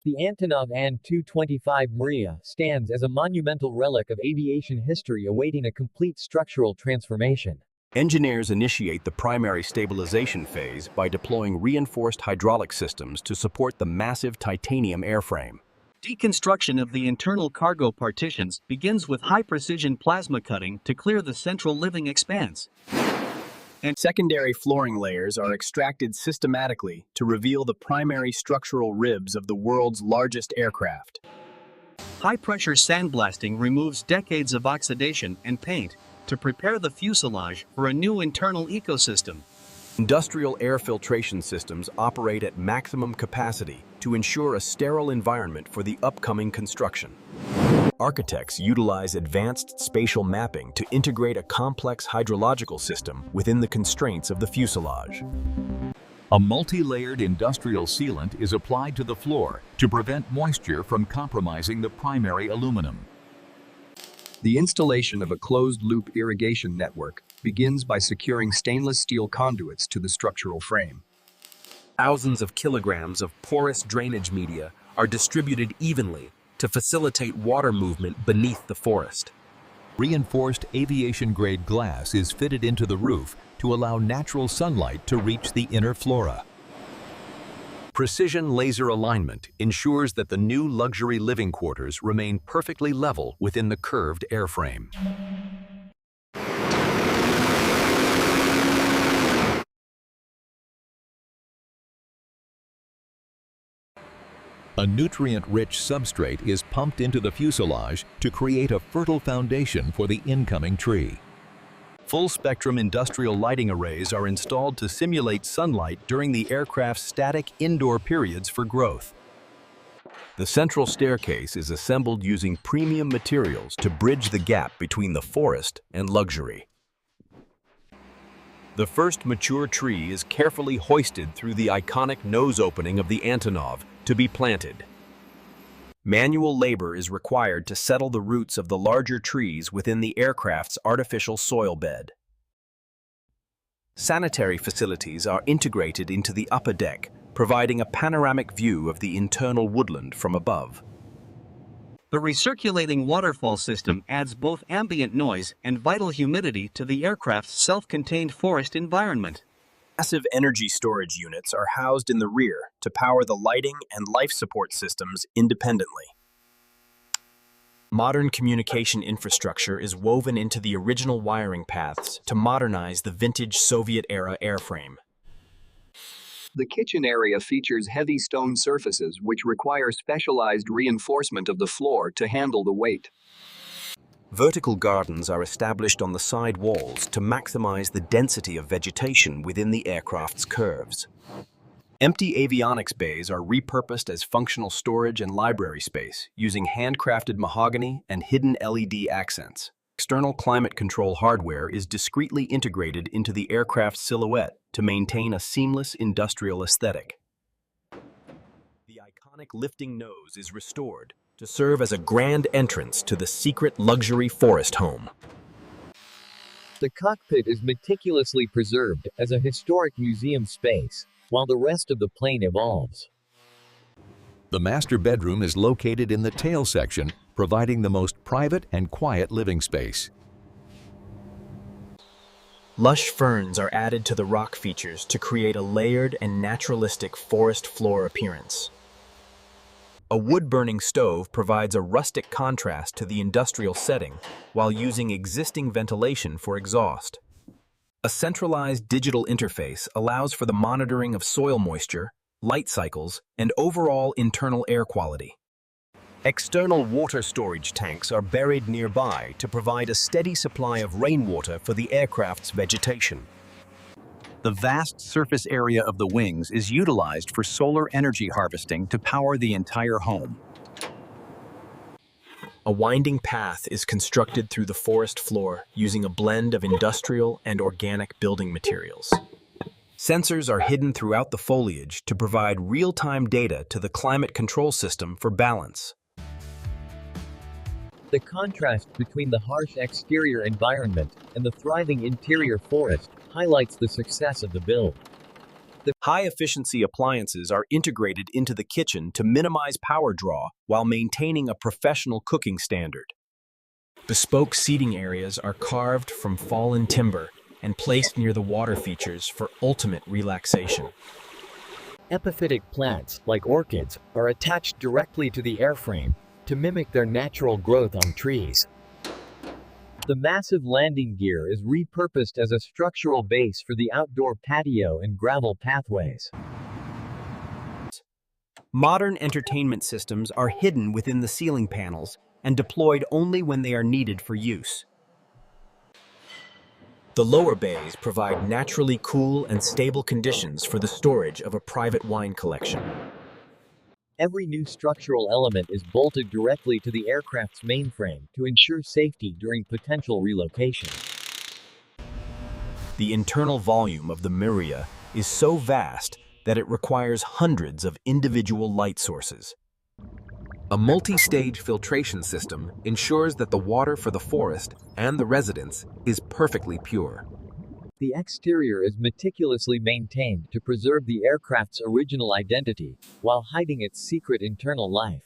The Antonov An-225 Mriya stands as a monumental relic of aviation history awaiting a complete structural transformation. Engineers initiate the primary stabilization phase by deploying reinforced hydraulic systems to support the massive titanium airframe. Deconstruction of the internal cargo partitions begins with high-precision plasma cutting to clear the central living expanse. And secondary flooring layers are extracted systematically to reveal the primary structural ribs of the world's largest aircraft. High-pressure sandblasting removes decades of oxidation and paint to prepare the fuselage for a new internal ecosystem. Industrial air filtration systems operate at maximum capacity to ensure a sterile environment for the upcoming construction. Architects utilize advanced spatial mapping to integrate a complex hydrological system within the constraints of the fuselage. A multi-layered industrial sealant is applied to the floor to prevent moisture from compromising the primary aluminum. The installation of a closed-loop irrigation network begins by securing stainless steel conduits to the structural frame. Thousands of kilograms of porous drainage media are distributed evenly to facilitate water movement beneath the forest. Reinforced aviation-grade glass is fitted into the roof to allow natural sunlight to reach the inner flora. Precision laser alignment ensures that the new luxury living quarters remain perfectly level within the curved airframe. A nutrient-rich substrate is pumped into the fuselage to create a fertile foundation for the incoming tree. Full-spectrum industrial lighting arrays are installed to simulate sunlight during the aircraft's static indoor periods for growth. The central staircase is assembled using premium materials to bridge the gap between the forest and luxury. The first mature tree is carefully hoisted through the iconic nose opening of the Antonov to be planted. Manual labor is required to settle the roots of the larger trees within the aircraft's artificial soil bed. Sanitary facilities are integrated into the upper deck, providing a panoramic view of the internal woodland from above. The recirculating waterfall system adds both ambient noise and vital humidity to the aircraft's self-contained forest environment. Massive energy storage units are housed in the rear to power the lighting and life support systems independently. Modern communication infrastructure is woven into the original wiring paths to modernize the vintage Soviet-era airframe. The kitchen area features heavy stone surfaces which require specialized reinforcement of the floor to handle the weight. Vertical gardens are established on the side walls to maximize the density of vegetation within the aircraft's curves. Empty avionics bays are repurposed as functional storage and library space using handcrafted mahogany and hidden LED accents. External climate control hardware is discreetly integrated into the aircraft's silhouette to maintain a seamless industrial aesthetic. The iconic lifting nose is restored to serve as a grand entrance to the secret luxury forest home. The cockpit is meticulously preserved as a historic museum space, while the rest of the plane evolves. The master bedroom is located in the tail section, providing the most private and quiet living space. Lush ferns are added to the rock features to create a layered and naturalistic forest floor appearance. A wood-burning stove provides a rustic contrast to the industrial setting while using existing ventilation for exhaust. A centralized digital interface allows for the monitoring of soil moisture, light cycles, and overall internal air quality. External water storage tanks are buried nearby to provide a steady supply of rainwater for the aircraft's vegetation. The vast surface area of the wings is utilized for solar energy harvesting to power the entire home. A winding path is constructed through the forest floor using a blend of industrial and organic building materials. Sensors are hidden throughout the foliage to provide real-time data to the climate control system for balance. The contrast between the harsh exterior environment and the thriving interior forest highlights the success of the build. High-efficiency appliances are integrated into the kitchen to minimize power draw while maintaining a professional cooking standard. Bespoke seating areas are carved from fallen timber and placed near the water features for ultimate relaxation. Epiphytic plants, like orchids, are attached directly to the airframe to mimic their natural growth on trees. The massive landing gear is repurposed as a structural base for the outdoor patio and gravel pathways. Modern entertainment systems are hidden within the ceiling panels and deployed only when they are needed for use. The lower bays provide naturally cool and stable conditions for the storage of a private wine collection. Every new structural element is bolted directly to the aircraft's mainframe to ensure safety during potential relocation. The internal volume of the Miria is so vast that it requires hundreds of individual light sources. A multi-stage filtration system ensures that the water for the forest and the residents is perfectly pure. The exterior is meticulously maintained to preserve the aircraft's original identity, while hiding its secret internal life.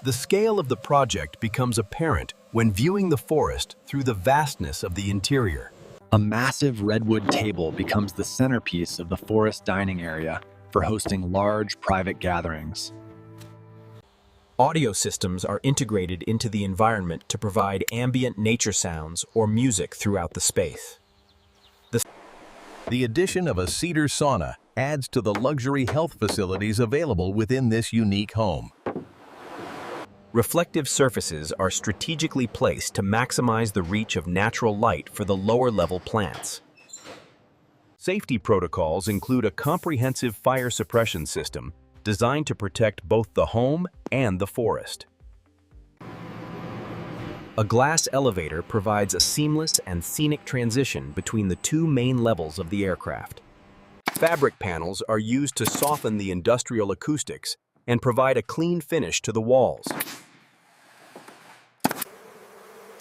The scale of the project becomes apparent when viewing the forest through the vastness of the interior. A massive redwood table becomes the centerpiece of the forest dining area for hosting large private gatherings. Audio systems are integrated into the environment to provide ambient nature sounds or music throughout the space. The addition of a cedar sauna adds to the luxury health facilities available within this unique home. Reflective surfaces are strategically placed to maximize the reach of natural light for the lower-level plants. Safety protocols include a comprehensive fire suppression system designed to protect both the home and the forest. A glass elevator provides a seamless and scenic transition between the two main levels of the aircraft. Fabric panels are used to soften the industrial acoustics and provide a clean finish to the walls.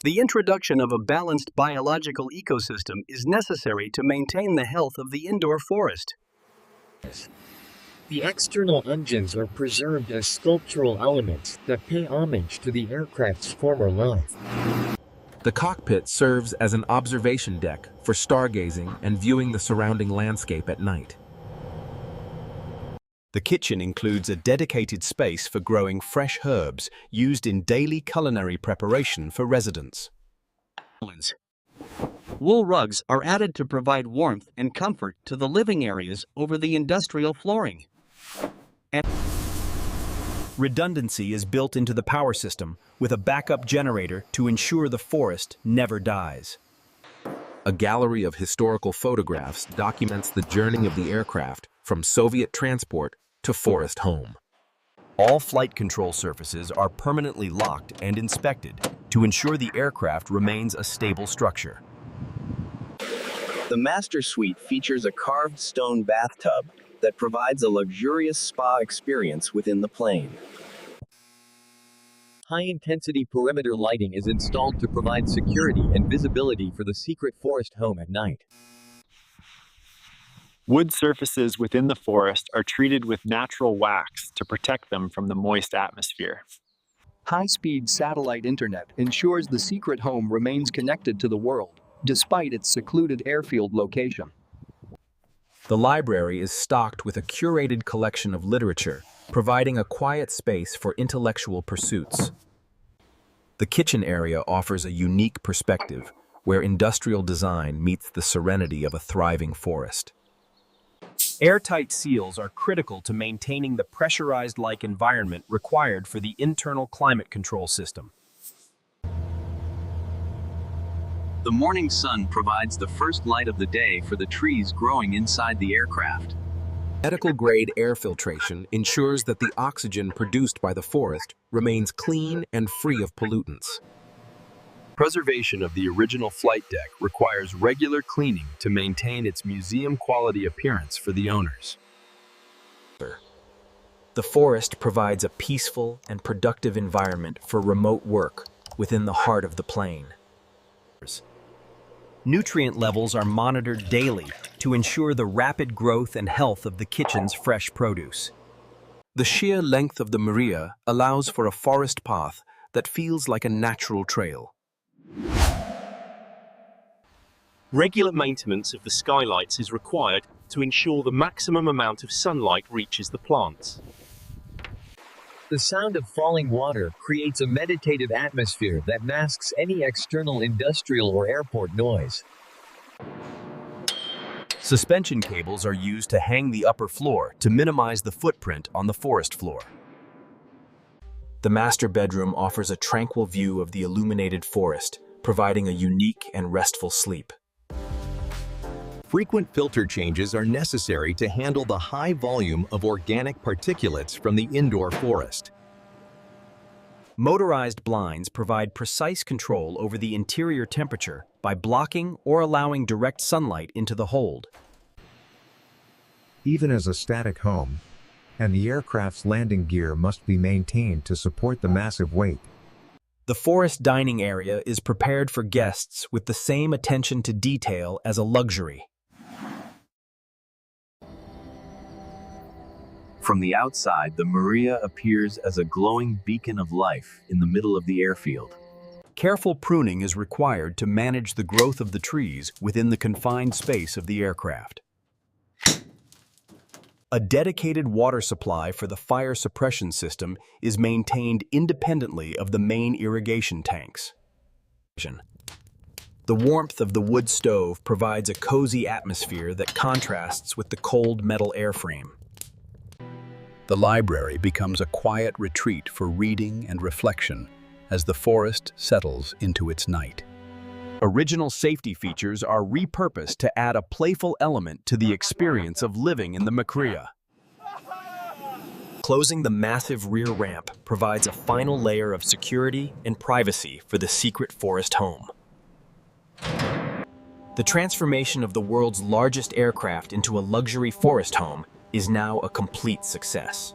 The introduction of a balanced biological ecosystem is necessary to maintain the health of the indoor forest. The external engines are preserved as sculptural elements that pay homage to the aircraft's former life. The cockpit serves as an observation deck for stargazing and viewing the surrounding landscape at night. The kitchen includes a dedicated space for growing fresh herbs used in daily culinary preparation for residents. Wool rugs are added to provide warmth and comfort to the living areas over the industrial flooring. Redundancy is built into the power system with a backup generator to ensure the forest never dies. A gallery of historical photographs documents the journey of the aircraft from Soviet transport to forest home. All flight control surfaces are permanently locked and inspected to ensure the aircraft remains a stable structure. The master suite features a carved stone bathtub that provides a luxurious spa experience within the plane. High-intensity perimeter lighting is installed to provide security and visibility for the secret forest home at night. Wood surfaces within the forest are treated with natural wax to protect them from the moist atmosphere. High-speed satellite internet ensures the secret home remains connected to the world, despite its secluded airfield location. The library is stocked with a curated collection of literature, providing a quiet space for intellectual pursuits. The kitchen area offers a unique perspective, where industrial design meets the serenity of a thriving forest. Airtight seals are critical to maintaining the pressurized-like environment required for the internal climate control system. The morning sun provides the first light of the day for the trees growing inside the aircraft. Medical-grade air filtration ensures that the oxygen produced by the forest remains clean and free of pollutants. Preservation of the original flight deck requires regular cleaning to maintain its museum-quality appearance for the owners. The forest provides a peaceful and productive environment for remote work within the heart of the plane. Nutrient levels are monitored daily to ensure the rapid growth and health of the kitchen's fresh produce. The sheer length of the Maria allows for a forest path that feels like a natural trail. Regular maintenance of the skylights is required to ensure the maximum amount of sunlight reaches the plants. The sound of falling water creates a meditative atmosphere that masks any external industrial or airport noise. Suspension cables are used to hang the upper floor to minimize the footprint on the forest floor. The master bedroom offers a tranquil view of the illuminated forest, providing a unique and restful sleep. Frequent filter changes are necessary to handle the high volume of organic particulates from the indoor forest. Motorized blinds provide precise control over the interior temperature by blocking or allowing direct sunlight into the hold. Even as a static home, and the aircraft's landing gear must be maintained to support the massive weight. The forest dining area is prepared for guests with the same attention to detail as a luxury. From the outside, the Maria appears as a glowing beacon of life in the middle of the airfield. Careful pruning is required to manage the growth of the trees within the confined space of the aircraft. A dedicated water supply for the fire suppression system is maintained independently of the main irrigation tanks. The warmth of the wood stove provides a cozy atmosphere that contrasts with the cold metal airframe. The library becomes a quiet retreat for reading and reflection as the forest settles into its night. Original safety features are repurposed to add a playful element to the experience of living in the Maria. Closing the massive rear ramp provides a final layer of security and privacy for the secret forest home. The transformation of the world's largest aircraft into a luxury forest home is now a complete success.